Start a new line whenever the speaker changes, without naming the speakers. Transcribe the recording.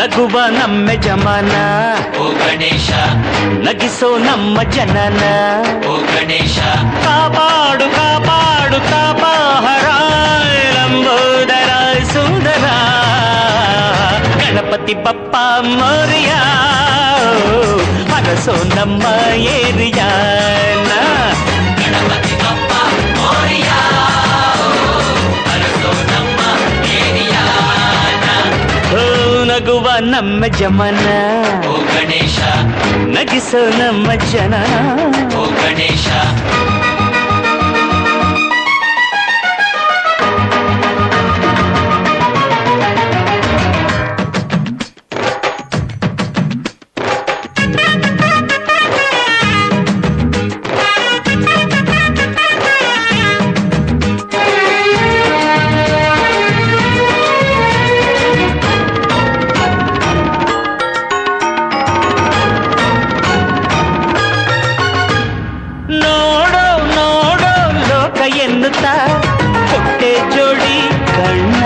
ನಗುವ ನಮ್ಮ ಜಮಾನ
ಓ ಗಣೇಶ
ನಗಿಸೋ ನಮ್ಮ ಜನನ
ಓ ಗಣೇಶ
ಕಾಪಾಡು ಕಾಪಾಡು ತಾಪಹರ ಲಂಬೋದರ ಸುಂದರ ಗಣಪತಿ ಬಪ್ಪ ಮೋರಿಯ ಹರಸೋ ನಮ್ಮ ಏರಿಯಾನ
ಗಣಪತಿ ಬಪ್ಪ ಮೋರಿಯ ಹರಸೋ ನಮ್ಮ ಏರಿಯಾನ
ನಗುವ ನಮ್ಮ ಜಮನ
ಓ ಗಣೇಶ
ನಗಿಸೋ ನಮ್ಮ ಜನ
ಓ ಗಣೇಶ
ನೋಡೋ ನೋಡೋ ಲೋಕ ಎನ್ನುತ್ತಾ ಹೊಟ್ಟೆ ಜೋಡಿ ಕಣ್ಣ